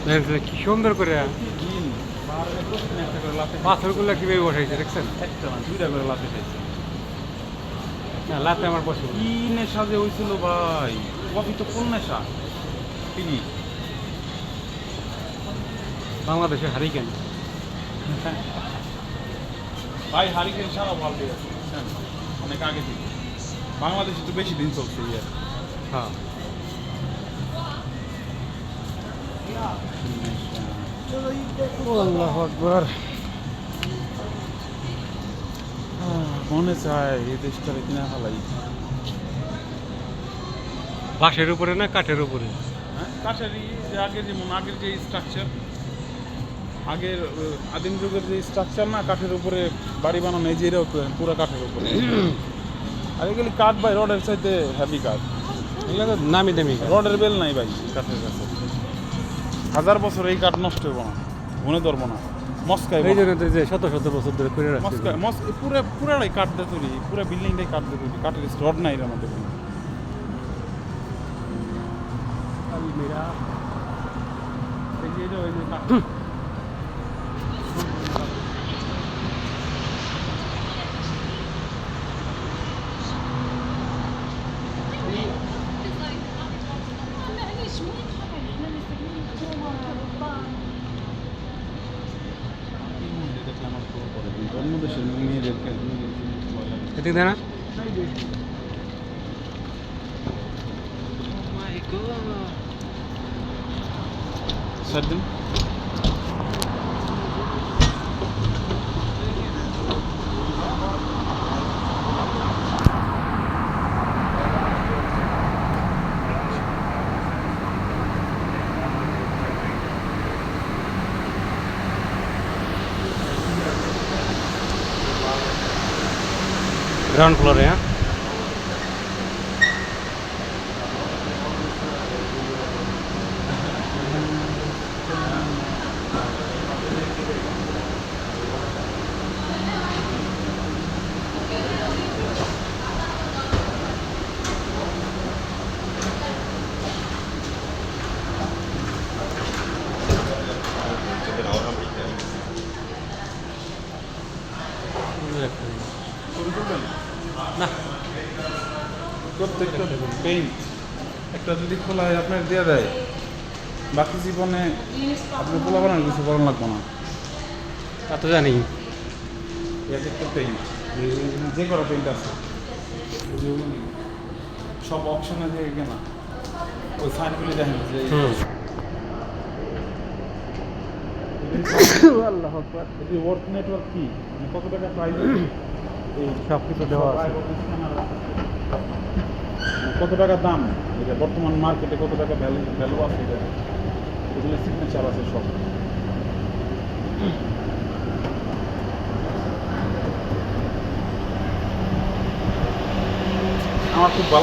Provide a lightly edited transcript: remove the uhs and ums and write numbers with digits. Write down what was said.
দেখছেন কি সুন্দর করে পাথরগুলো কিভাবে বসাইছে দেখছেন? একটা না দুইটা করে লাতে খাইছে। না লাতে আমার পছন্দ। কি নেশা যে হয়েছিল ভাই, কফি তো কোন নেশা তিনি। বাংলাদেশে হারিকেন ভাই হারিকেন সারা ওয়ার্ল্ডে আছে বুঝছেন, অনেক আগে থেকে। বাংলাদেশে তো বেশি দিন চলছে ইয়ার। হ্যাঁ আল্লাহু আকবার। মনে চায় এই দেশটারে কিনা হালাই। বাঁশের উপরে না কাঠের উপরে? হ্যাঁ কাঠেরই, যে আগের যেমন আগের যে স্ট্রাকচার, আগের আদিম যুগের যে স্ট্রাকচার না, কাঠের উপরে বাড়ি বানানো, এই যে এরকম পুরো কাঠের উপরে। আর এগুলি কাঠ ভাই রডের চাইতে হেভি কাঠ। এগুলো নামি দামি রডের বেল নাই ভাই কাঠের কাছে। 1000 বছর এই কাঠ নষ্ট হইব না, মনে ধরবো না, মস্কাই এই জন্য তো যে শত শত বছর ধরে করে রাখছে। পুরাটাই কাঠ দিয়ে তৈরি, পুরো বিল্ডিংটাই কাঠ দিয়ে তৈরি, কাঠের রড নাই এর মধ্যে কোনো। এই যে এটা, ওই যে কাঠ। অন্য দেশের মেয়েদেরকে এদিকে দেয় না? স্যার দিন। গ্রাউন্ড ফ্লোরে হ্যাঁ। না প্রত্যেকটা পেইন্ট একটা যদি খোলায় আপনার দিয়ে দেয়, বাকি জীবনে আপনি খোলা বানানোর কিছু করার লাগবো না। তা তো জানি। এক একটা পেইন্ট, যে করা পেইন্ট আছে সব অপশনে দিয়ে কেনা, ওই সাইনগুলি দেখেন যে আল্লাহু আকবার। এই ওয়ার্ক নেটওয়ার্ক কি, মানে কত টাকা প্রাইস, এই সব কিছু দেওয়া আছে। কত টাকা দাম, এটা বর্তমান মার্কেটে কত টাকা ভ্যালু আছে, এটা এগুলো সিগনেচার আছে সব। আমার খুব ভালো